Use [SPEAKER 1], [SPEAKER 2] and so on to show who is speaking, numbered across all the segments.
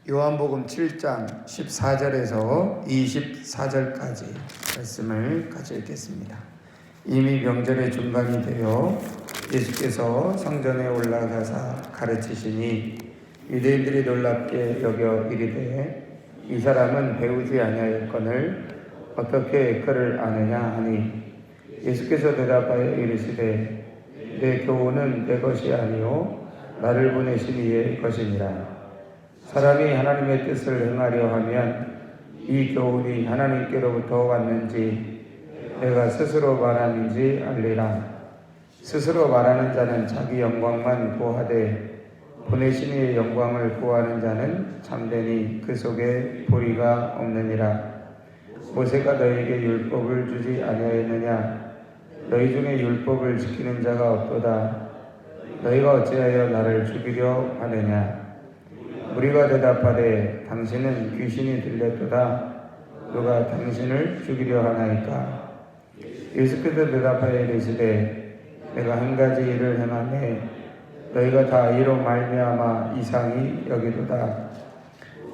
[SPEAKER 1] 요한복음 7장 14절에서 24절까지 말씀을 같이 읽겠습니다. 이미 명절의 중간이 되어 예수께서 성전에 올라가사 가르치시니 유대인들이 놀랍게 여겨 이르되 이 사람은 배우지 아니하였거늘 어떻게 그를 아느냐 하니 예수께서 대답하여 이르시되 내 교훈은 내 것이 아니요 나를 보내신 이의 것이니라. 사람이 하나님의 뜻을 행하려 하면 이 교훈이 하나님께로부터 왔는지 내가 스스로 말함인지 알리라. 스스로 말하는 자는 자기 영광만 구하되 보내신 이의 영광을 구하는 자는 참되니 그 속에 불의가 없느니라. 모세가 너희에게 율법을 주지 아니하였느냐? 너희 중에 율법을 지키는 자가 없도다. 너희가 어찌하여 나를 죽이려 하느냐? 우리가 대답하되 당신은 귀신이 들렸도다. 누가 당신을 죽이려 하나이까? 예수께서 대답하여 이르시되 내가 한 가지 일을 행하매 너희가 다 이로 말미암아 이상히 여기도다.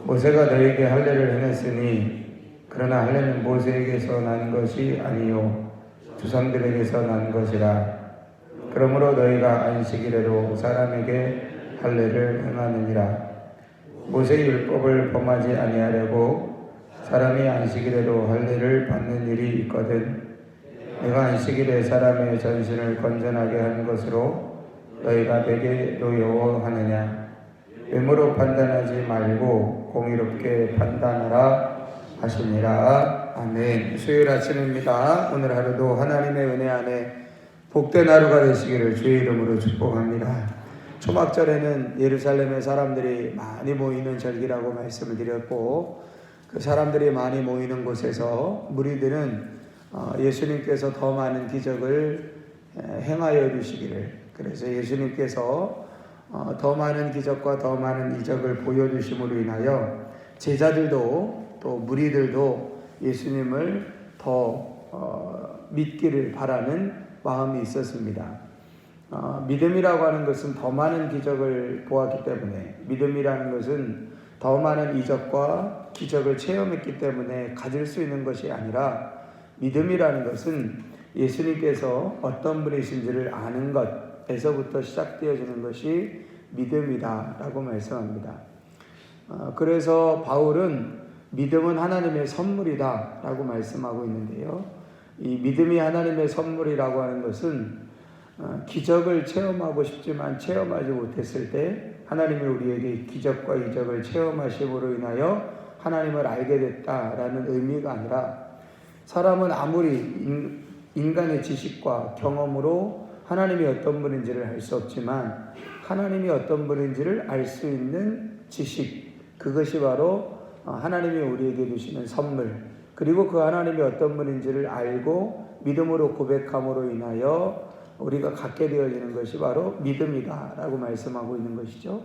[SPEAKER 1] 모세가 너희에게 할례를 행했으니 그러나 할례는 모세에게서 난 것이 아니요 조상들에게서 난 것이라. 그러므로 너희가 안식일에도 사람에게 할례를 행하느니라. 모세의 율법을 범하지 아니하려고 사람이 안식일에도 할례를 받는 일이 있거든. 내가 안식일에 사람의 전신을 건전하게 한 것으로 너희가 내게 노여워하느냐? 외모로 판단하지 말고 공의롭게 판단하라 하시니라. 아멘. 수요일 아침입니다. 오늘 하루도 하나님의 은혜 안에 복된 하루가 되시기를 주의 이름으로 축복합니다. 초막절에는 예루살렘에 사람들이 많이 모이는 절기라고 말씀을 드렸고, 그 사람들이 많이 모이는 곳에서 무리들은 예수님께서 더 많은 기적을 행하여 주시기를, 그래서 예수님께서 더 많은 기적과 더 많은 이적을 보여주심으로 인하여 제자들도 또 무리들도 예수님을 더 믿기를 바라는 마음이 있었습니다. 믿음이라고 하는 것은 더 많은 기적을 보았기 때문에, 믿음이라는 것은 더 많은 이적과 기적을 체험했기 때문에 가질 수 있는 것이 아니라, 믿음이라는 것은 예수님께서 어떤 분이신지를 아는 것에서부터 시작되어지는 것이 믿음이다라고 말씀합니다. 그래서 바울은 믿음은 하나님의 선물이다라고 말씀하고 있는데요. 이 믿음이 하나님의 선물이라고 하는 것은 기적을 체험하고 싶지만 체험하지 못했을 때 하나님이 우리에게 기적과 이적을 체험하심으로 인하여 하나님을 알게 됐다라는 의미가 아니라, 사람은 아무리 인간의 지식과 경험으로 하나님이 어떤 분인지를 알 수 없지만 하나님이 어떤 분인지를 알 수 있는 지식, 그것이 바로 하나님이 우리에게 주시는 선물, 그리고 그 하나님이 어떤 분인지를 알고 믿음으로 고백함으로 인하여 우리가 갖게 되어지는 것이 바로 믿음이다라고 말씀하고 있는 것이죠.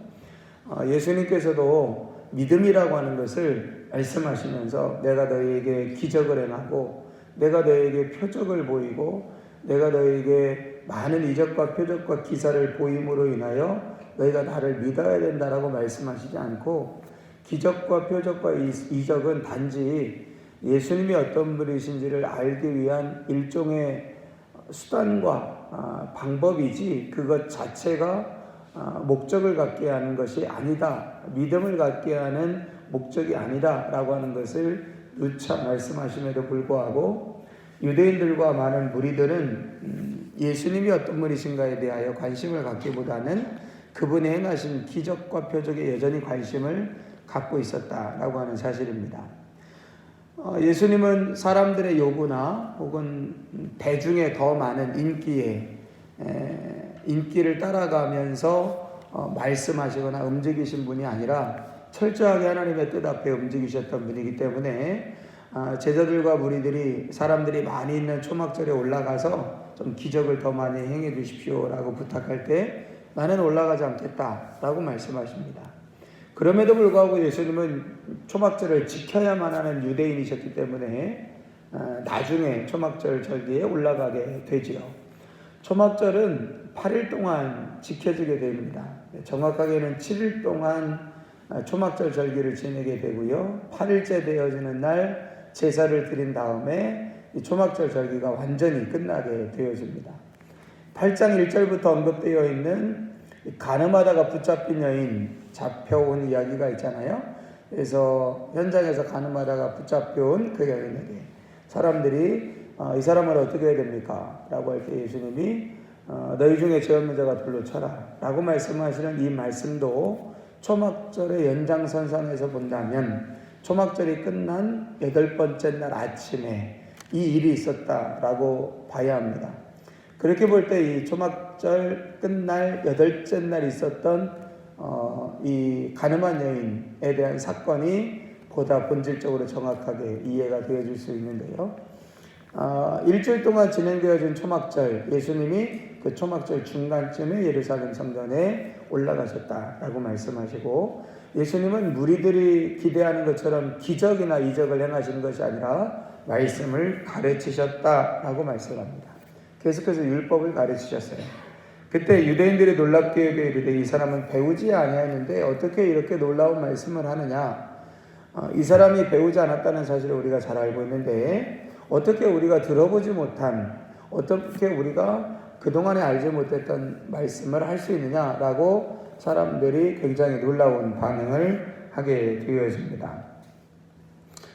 [SPEAKER 1] 예수님께서도 믿음이라고 하는 것을 말씀하시면서 내가 너희에게 기적을 행하고 내가 너희에게 표적을 보이고 내가 너희에게 많은 이적과 표적과 기사를 보임으로 인하여 너희가 나를 믿어야 된다라고 말씀하시지 않고, 기적과 표적과 이적은 단지 예수님이 어떤 분이신지를 알기 위한 일종의 수단과 방법이지 그것 자체가 목적을 갖게 하는 것이 아니다, 믿음을 갖게 하는 목적이 아니다 라고 하는 것을 누차 말씀하심에도 불구하고, 유대인들과 많은 무리들은 예수님이 어떤 분이신가에 대하여 관심을 갖기보다는 그분이 행하신 기적과 표적에 여전히 관심을 갖고 있었다라고 하는 사실입니다. 예수님은 사람들의 요구나 혹은 대중의 더 많은 인기를 따라가면서 말씀하시거나 움직이신 분이 아니라 철저하게 하나님의 뜻 앞에 움직이셨던 분이기 때문에 제자들과 무리들이 사람들이 많이 있는 초막절에 올라가서 좀 기적을 더 많이 행해 주십시오 라고 부탁할 때 나는 올라가지 않겠다 라고 말씀하십니다. 그럼에도 불구하고 예수님은 초막절을 지켜야만 하는 유대인이셨기 때문에 나중에 초막절 절기에 올라가게 되지요. 초막절은 8일 동안 지켜지게 됩니다. 정확하게는 7일 동안 초막절 절기를 지내게 되고요. 8일째 되어지는 날 제사를 드린 다음에 이 초막절 절기가 완전히 끝나게 되어집니다. 8장 1절부터 언급되어 있는 간음하다가 붙잡힌 여인 잡혀온 이야기가 있잖아요. 그래서 현장에서 간음하다가 붙잡혀온 그 여인에게 사람들이 이 사람을 어떻게 해야 됩니까? 라고 할 때 예수님이 너희 중에 죄 없는 자가 돌로 쳐라 라고 말씀하시는 이 말씀도 초막절의 연장선상에서 본다면 초막절이 끝난 8번째 날 아침에 이 일이 있었다라고 봐야 합니다. 그렇게 볼 때 이 초막절 끝날 8째 날 있었던 이 가늠한 여인에 대한 사건이 보다 본질적으로 정확하게 이해가 되어질 수 있는데요. 일주일 동안 진행되어진 초막절, 예수님이 그 초막절 중간쯤에 예루살렘 성전에 올라가셨다라고 말씀하시고, 예수님은 무리들이 기대하는 것처럼 기적이나 이적을 행하시는 것이 아니라 말씀을 가르치셨다라고 말씀합니다. 계속해서 율법을 가르치셨어요. 그때 유대인들이 놀랍게 이르되 이 사람은 배우지 아니하였는데 어떻게 이렇게 놀라운 말씀을 하느냐. 이 사람이 배우지 않았다는 사실을 우리가 잘 알고 있는데 어떻게 우리가 들어보지 못한, 어떻게 우리가 그동안에 알지 못했던 말씀을 할 수 있느냐라고 사람들이 굉장히 놀라운 반응을 하게 되어집니다.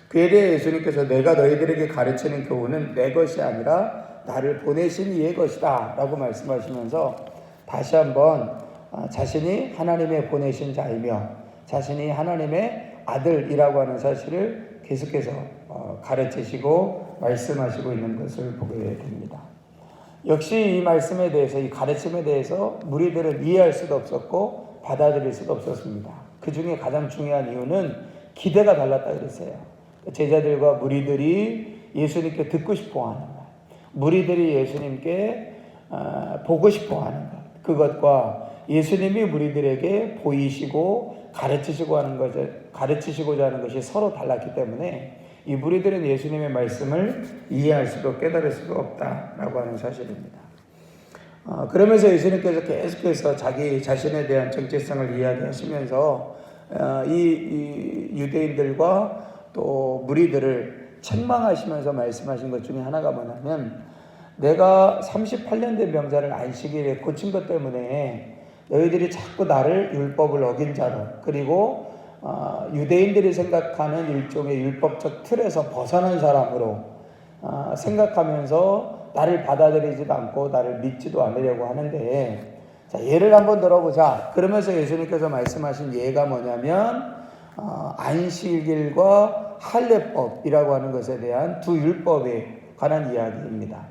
[SPEAKER 1] 그에 대해 예수님께서 내가 너희들에게 가르치는 교훈은 내 것이 아니라 나를 보내신 이의 것이다 라고 말씀하시면서 다시 한번 자신이 하나님의 보내신 자이며 자신이 하나님의 아들이라고 하는 사실을 계속해서 가르치시고 말씀하시고 있는 것을 보게 됩니다. 역시 이 말씀에 대해서, 이 가르침에 대해서 무리들은 이해할 수도 없었고 받아들일 수도 없었습니다. 그 중에 가장 중요한 이유는 기대가 달랐다 그랬어요. 제자들과 무리들이 예수님께 듣고 싶어하는 것, 무리들이 예수님께 보고 싶어하는 것, 그것과 예수님이 무리들에게 보이시고 가르치시고자 하는 것이 서로 달랐기 때문에 이 무리들은 예수님의 말씀을 이해할 수도 깨달을 수도 없다라고 하는 사실입니다. 그러면서 예수님께서 계속해서 자기 자신에 대한 정체성을 이야기하시면서 이 유대인들과 또 무리들을 책망하시면서 말씀하신 것 중에 하나가 뭐냐면, 내가 38년 된 병자를 안식일에 고친 것 때문에 너희들이 자꾸 나를 율법을 어긴 자로, 그리고 유대인들이 생각하는 일종의 율법적 틀에서 벗어난 사람으로 생각하면서 나를 받아들이지도 않고 나를 믿지도 않으려고 하는데, 자, 예를 한번 들어보자. 그러면서 예수님께서 말씀하신 예가 뭐냐면 안식일과 할례법이라고 하는 것에 대한 두 율법에 관한 이야기입니다.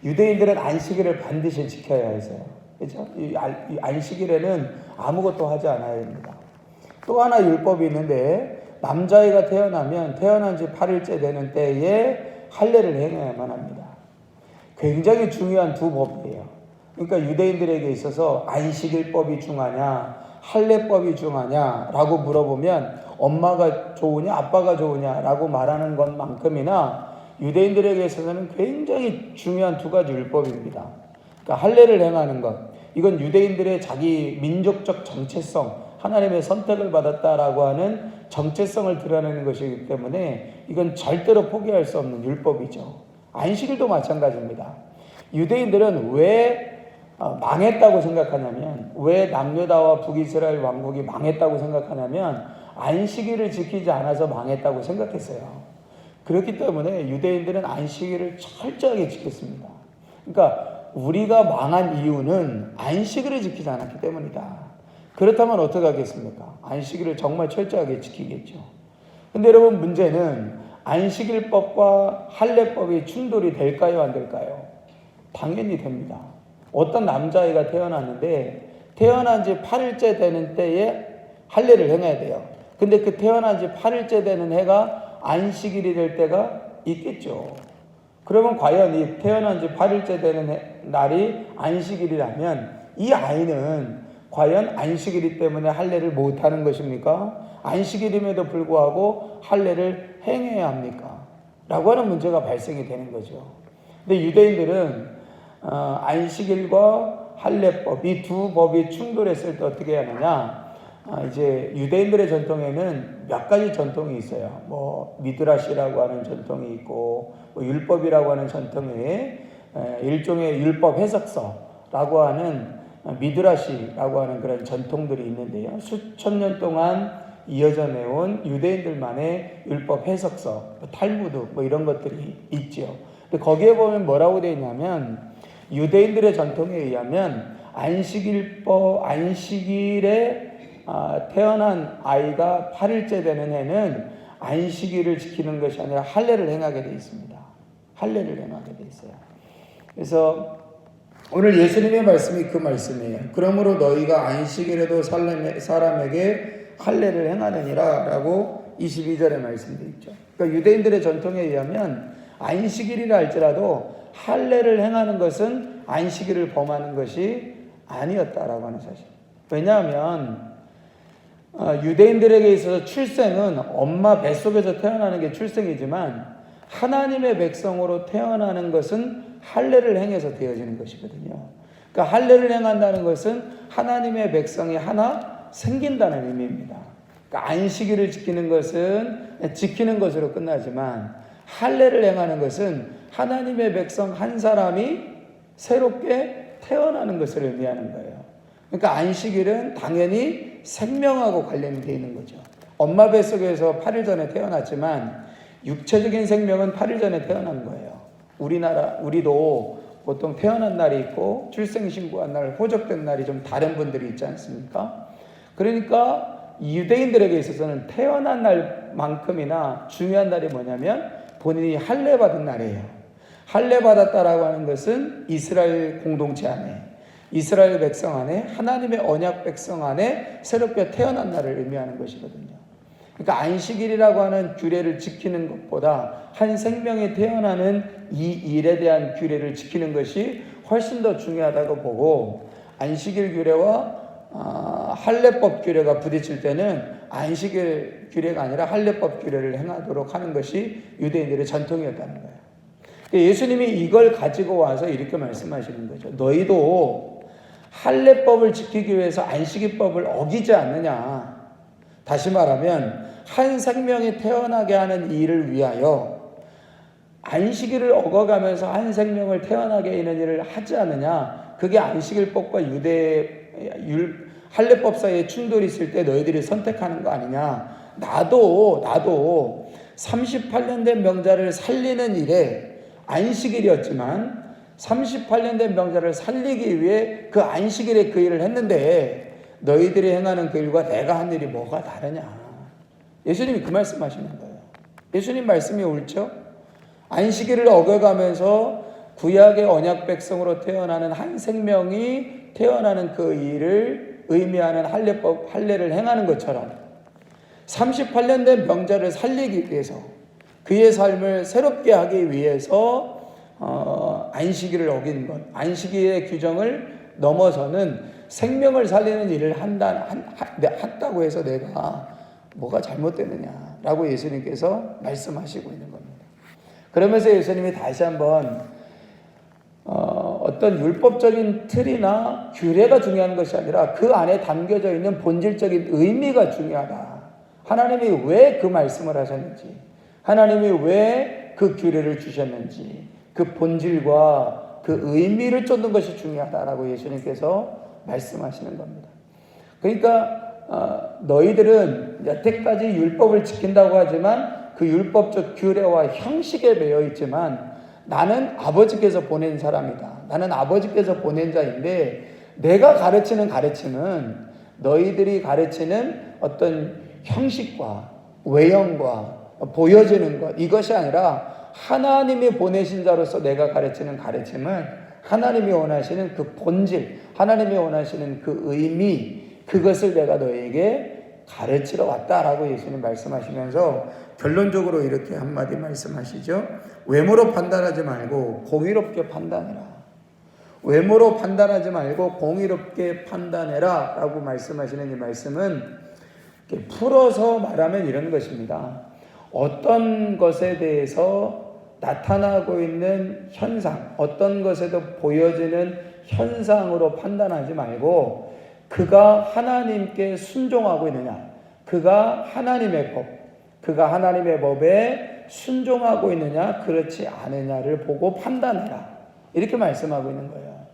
[SPEAKER 1] 유대인들은 안식일을 반드시 지켜야 해서요. 그렇죠? 이 안식일에는 아무것도 하지 않아야 됩니다. 또 하나 율법이 있는데 남자아이가 태어나면 태어난 지 8일째 되는 때에 할례를 행해야만 합니다. 굉장히 중요한 두 법이에요. 그러니까 유대인들에게 있어서 안식일법이 중하냐 할례법이 중하냐라고 물어보면 엄마가 좋으냐 아빠가 좋으냐라고 말하는 것만큼이나 유대인들에게 있어서는 굉장히 중요한 두 가지 율법입니다. 그러니까 할례를 행하는 것, 이건 유대인들의 자기 민족적 정체성, 하나님의 선택을 받았다라고 하는 정체성을 드러내는 것이기 때문에 이건 절대로 포기할 수 없는 율법이죠. 안식일도 마찬가지입니다. 유대인들은 왜 망했다고 생각하냐면, 왜 남유다와 북이스라엘 왕국이 망했다고 생각하냐면 안식일을 지키지 않아서 망했다고 생각했어요. 그렇기 때문에 유대인들은 안식일을 철저하게 지켰습니다. 그러니까 우리가 망한 이유는 안식일을 지키지 않았기 때문이다. 그렇다면 어떻게 하겠습니까? 안식일을 정말 철저하게 지키겠죠. 근데 여러분, 문제는 안식일법과 할례법이 충돌이 될까요, 안 될까요? 당연히 됩니다. 어떤 남자아이가 태어났는데 태어난 지 8일째 되는 때에 할례를 행해야 돼요. 근데 그 태어난 지 8일째 되는 해가 안식일이 될 때가 있겠죠. 그러면 과연 이 태어난 지 8일째 되는 날이 안식일이라면 이 아이는 과연 안식일이기 때문에 할례를 못하는 것입니까? 안식일임에도 불구하고 할례를 행해야 합니까? 라고 하는 문제가 발생이 되는 거죠. 근데 유대인들은 안식일과 할례법, 이 두 법이 충돌했을 때 어떻게 하느냐? 이제 유대인들의 전통에는 몇 가지 전통이 있어요. 뭐 미드라시라고 하는 전통이 있고, 뭐 율법이라고 하는 전통 외에 일종의 율법 해석서라고 하는 미드라시라고 하는 그런 전통들이 있는데요. 수천 년 동안 이어져 내온 유대인들만의 율법 해석서, 탈무드 뭐 이런 것들이 있죠. 근데 거기에 보면 뭐라고 되어 있냐면, 유대인들의 전통에 의하면 안식일에 태어난 아이가 8일째 되는 해는 안식일을 지키는 것이 아니라 할례를 행하게 되어 있습니다. 할례를 행하게 되어 있어요. 그래서 오늘 예수님의 말씀이 그 말씀이에요. 그러므로 너희가 안식일에도 사람에게 할례를 행하느니라 라고 22절에 말씀되어 있죠. 그러니까 유대인들의 전통에 의하면 안식일이라 할지라도 할례를 행하는 것은 안식일을 범하는 것이 아니었다라고 하는 사실. 왜냐하면 유대인들에게 있어서 출생은 엄마 뱃속에서 태어나는 게 출생이지만 하나님의 백성으로 태어나는 것은 할례를 행해서 되어지는 것이거든요. 그러니까 할례를 행한다는 것은 하나님의 백성이 하나 생긴다는 의미입니다. 그러니까 안식일을 지키는 것은 지키는 것으로 끝나지만 할례를 행하는 것은 하나님의 백성 한 사람이 새롭게 태어나는 것을 의미하는 거예요. 그러니까 안식일은 당연히 생명하고 관련이 되어 있는 거죠. 엄마 뱃속에서 8일 전에 태어났지만 육체적인 생명은 8일 전에 태어난 거예요. 우리도 보통 태어난 날이 있고 출생신고한 날, 호적된 날이 좀 다른 분들이 있지 않습니까? 그러니까 유대인들에게 있어서는 태어난 날만큼이나 중요한 날이 뭐냐면 본인이 할례 받은 날이에요. 할례 받았다라고 하는 것은 이스라엘 공동체 안에, 이스라엘 백성 안에, 하나님의 언약 백성 안에 새롭게 태어난 날을 의미하는 것이거든요. 그러니까 안식일이라고 하는 규례를 지키는 것보다 한 생명이 태어나는 이 일에 대한 규례를 지키는 것이 훨씬 더 중요하다고 보고, 안식일 규례와 할례법 규례가 부딪힐 때는 안식일 규례가 아니라 할례법 규례를 행하도록 하는 것이 유대인들의 전통이었다는 거예요. 예수님이 이걸 가지고 와서 이렇게 말씀하시는 거죠. 너희도 할례법을 지키기 위해서 안식일법을 어기지 않느냐. 다시 말하면 한 생명이 태어나게 하는 일을 위하여 안식일을 어겨가면서 한 생명을 태어나게 하는 일을 하지 않느냐. 그게 안식일법과 할례법 사이에 충돌이 있을 때 너희들이 선택하는 거 아니냐. 나도 38년 된 명자를 살리는 일에 안식일이었지만 38년 된 명자를 살리기 위해 그 안식일에 그 일을 했는데 너희들이 행하는 그 일과 내가 한 일이 뭐가 다르냐. 예수님이 그 말씀하시는 거예요. 예수님 말씀이 옳죠? 안식일을 어겨가면서 구약의 언약 백성으로 태어나는 한 생명이 태어나는 그 일을 의미하는 할례를 행하는 것처럼 38년 된 명자를 살리기 위해서 그의 삶을 새롭게 하기 위해서 안식일을 어긴 것, 안식일의 규정을 넘어서는 생명을 살리는 일을 한다고 해서 내가 뭐가 잘못되느냐라고 예수님께서 말씀하시고 있는 겁니다. 그러면서 예수님이 다시 한번 어떤 율법적인 틀이나 규례가 중요한 것이 아니라 그 안에 담겨져 있는 본질적인 의미가 중요하다. 하나님이 왜 그 말씀을 하셨는지, 하나님이 왜 그 규례를 주셨는지, 그 본질과 그 의미를 쫓는 것이 중요하다라고 예수님께서 말씀하시는 겁니다. 그러니까 너희들은 여태까지 율법을 지킨다고 하지만 그 율법적 규례와 형식에 매여 있지만 나는 아버지께서 보낸 사람이다. 나는 아버지께서 보낸 자인데 내가 가르치는 가르침은 너희들이 가르치는 어떤 형식과 외형과 보여지는 것, 이것이 아니라 하나님이 보내신 자로서 내가 가르치는 가르침은 하나님이 원하시는 그 본질, 하나님이 원하시는 그 의미, 그것을 내가 너희에게 가르치러 왔다라고 예수님 말씀하시면서 결론적으로 이렇게 한마디 말씀하시죠. 외모로 판단하지 말고 공의롭게 판단해라. 외모로 판단하지 말고 공의롭게 판단해라 라고 말씀하시는 이 말씀은 풀어서 말하면 이런 것입니다. 어떤 것에 대해서 나타나고 있는 현상, 어떤 것에도 보여지는 현상으로 판단하지 말고 그가 하나님께 순종하고 있느냐, 그가 하나님의 법, 그가 하나님의 법에 순종하고 있느냐 그렇지 않느냐를 보고 판단해라, 이렇게 말씀하고 있는 거예요.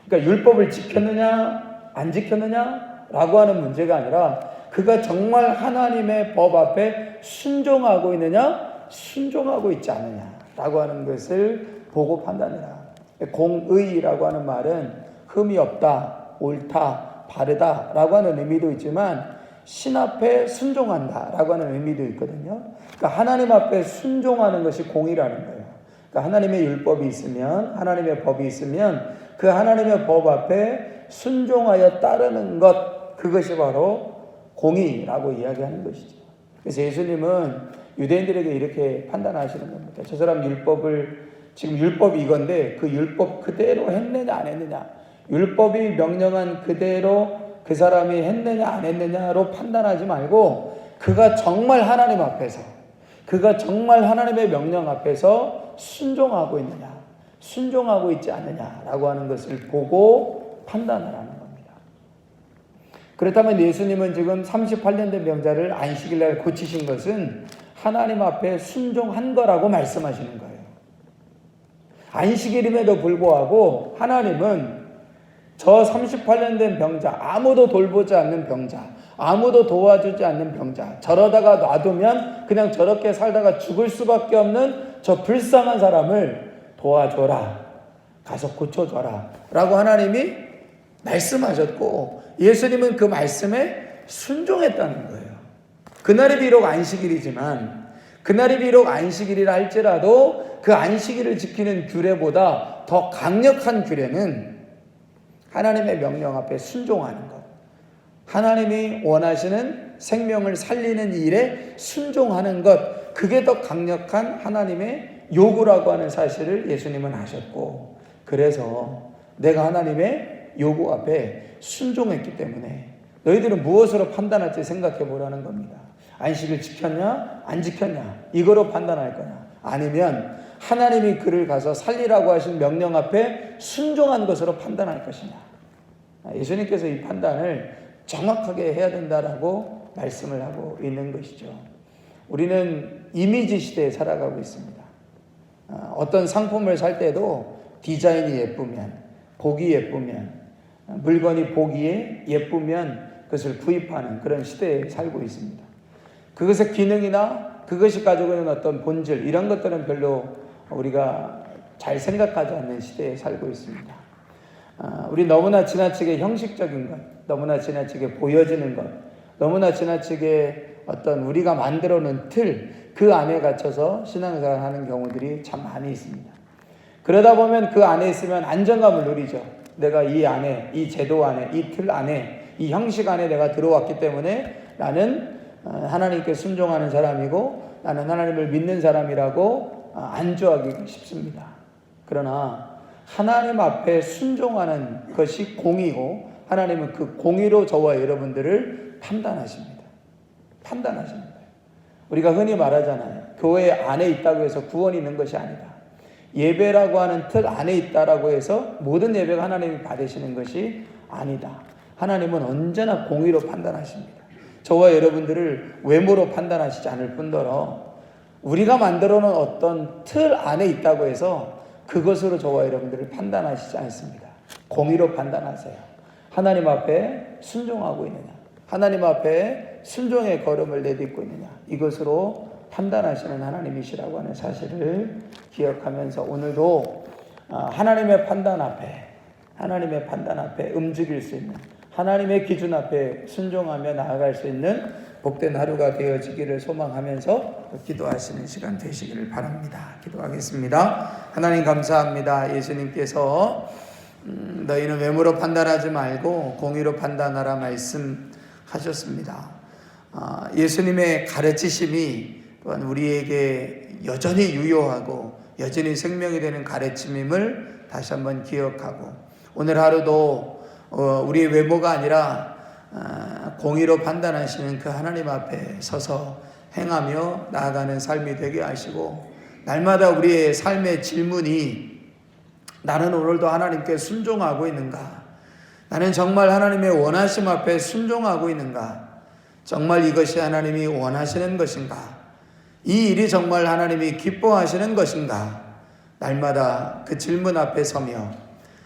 [SPEAKER 1] 그러니까 율법을 지켰느냐 안 지켰느냐 라고 하는 문제가 아니라 그가 정말 하나님의 법 앞에 순종하고 있느냐 순종하고 있지 않느냐 라고 하는 것을 보고 판단해라. 공의라고 하는 말은 흠이 없다, 옳다, 바르다 라고 하는 의미도 있지만 신 앞에 순종한다 라고 하는 의미도 있거든요. 그러니까 하나님 앞에 순종하는 것이 공의라는 거예요. 그러니까 하나님의 율법이 있으면, 하나님의 법이 있으면 그 하나님의 법 앞에 순종하여 따르는 것, 그것이 바로 공의라고 이야기하는 것이죠. 그래서 예수님은 유대인들에게 이렇게 판단하시는 겁니다. 저 사람 율법을, 지금 율법이 이건데 그 율법 그대로 했느냐 안 했느냐, 율법이 명령한 그대로 그 사람이 했느냐 안 했느냐로 판단하지 말고 그가 정말 하나님 앞에서, 그가 정말 하나님의 명령 앞에서 순종하고 있느냐 순종하고 있지 않느냐라고 하는 것을 보고 판단을 하는 겁니다. 그렇다면 예수님은 지금 38년 된 병자를 안식일날 고치신 것은 하나님 앞에 순종한 거라고 말씀하시는 거예요. 안식일임에도 불구하고 하나님은 저 38년 된 병자, 아무도 돌보지 않는 병자, 아무도 도와주지 않는 병자, 저러다가 놔두면 그냥 저렇게 살다가 죽을 수밖에 없는 저 불쌍한 사람을 도와줘라, 가서 고쳐줘라 라고 하나님이 말씀하셨고 예수님은 그 말씀에 순종했다는 거예요. 그날이 비록 안식일이지만, 그날이 비록 안식일이라 할지라도 그 안식일을 지키는 규례보다 더 강력한 규례는 하나님의 명령 앞에 순종하는 것, 하나님이 원하시는 생명을 살리는 일에 순종하는 것, 그게 더 강력한 하나님의 요구라고 하는 사실을 예수님은 하셨고, 그래서 내가 하나님의 요구 앞에 순종했기 때문에 너희들은 무엇으로 판단할지 생각해 보라는 겁니다. 안식일 지켰냐 안 지켰냐 이거로 판단할 거냐, 아니면 하나님이 그를 가서 살리라고 하신 명령 앞에 순종한 것으로 판단할 것이냐. 예수님께서 이 판단을 정확하게 해야 된다라고 말씀을 하고 있는 것이죠. 우리는 이미지 시대에 살아가고 있습니다. 어떤 상품을 살 때도 디자인이 예쁘면, 보기 예쁘면, 물건이 보기에 예쁘면 그것을 구입하는 그런 시대에 살고 있습니다. 그것의 기능이나 그것이 가지고 있는 어떤 본질, 이런 것들은 별로 우리가 잘 생각하지 않는 시대에 살고 있습니다. 우리 너무나 지나치게 형식적인 것, 너무나 지나치게 보여지는 것, 너무나 지나치게 어떤 우리가 만들어 놓은 틀, 그 안에 갇혀서 신앙생활을 하는 경우들이 참 많이 있습니다. 그러다 보면 그 안에 있으면 안정감을 누리죠. 내가 이 안에, 이 제도 안에, 이 틀 안에, 이 형식 안에 내가 들어왔기 때문에 나는 하나님께 순종하는 사람이고 나는 하나님을 믿는 사람이라고 안주하기 쉽습니다. 그러나 하나님 앞에 순종하는 것이 공의고 하나님은 그 공의로 저와 여러분들을 판단하십니다. 판단하십니다. 우리가 흔히 말하잖아요. 교회 안에 있다고 해서 구원이 있는 것이 아니다. 예배라고 하는 틀 안에 있다라고 해서 모든 예배가 하나님이 받으시는 것이 아니다. 하나님은 언제나 공의로 판단하십니다. 저와 여러분들을 외모로 판단하시지 않을 뿐더러 우리가 만들어 놓은 어떤 틀 안에 있다고 해서 그것으로 저와 여러분들을 판단하시지 않습니다. 공의로 판단하세요. 하나님 앞에 순종하고 있느냐, 하나님 앞에 순종의 걸음을 내딛고 있느냐, 이것으로 판단하시는 하나님이시라고 하는 사실을 기억하면서 오늘도 하나님의 판단 앞에 움직일 수 있는, 하나님의 기준 앞에 순종하며 나아갈 수 있는 복된 하루가 되어지기를 소망하면서 기도하시는 시간 되시기를 바랍니다. 기도하겠습니다. 하나님 감사합니다. 예수님께서 너희는 외모로 판단하지 말고 공의로 판단하라 말씀하셨습니다. 예수님의 가르치심이 또한 우리에게 여전히 유효하고 여전히 생명이 되는 가르침임을 다시 한번 기억하고 오늘 하루도 우리의 외모가 아니라 공의로 판단하시는 그 하나님 앞에 서서 행하며 나아가는 삶이 되게 하시고 날마다 우리의 삶의 질문이 나는 오늘도 하나님께 순종하고 있는가? 나는 정말 하나님의 원하심 앞에 순종하고 있는가? 정말 이것이 하나님이 원하시는 것인가? 이 일이 정말 하나님이 기뻐하시는 것인가? 날마다 그 질문 앞에 서며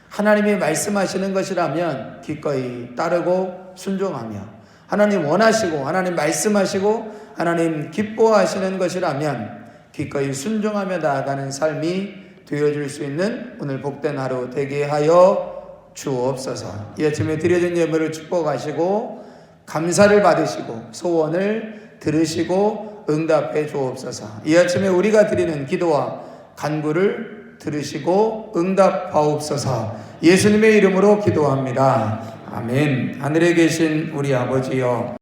[SPEAKER 1] 하나님이 말씀하시는 것이라면 기꺼이 따르고 순종하며, 하나님 원하시고 하나님 말씀하시고 하나님 기뻐하시는 것이라면 기꺼이 순종하며 나아가는 삶이 되어줄 수 있는 오늘 복된 하루 되게 하여 주옵소서. 이 아침에 드려진 예물을 축복하시고 감사를 받으시고 소원을 들으시고 응답해 주옵소서. 이 아침에 우리가 드리는 기도와 간구를 들으시고 응답하옵소서. 예수님의 이름으로 기도합니다. 아멘. 하늘에 계신 우리 아버지여,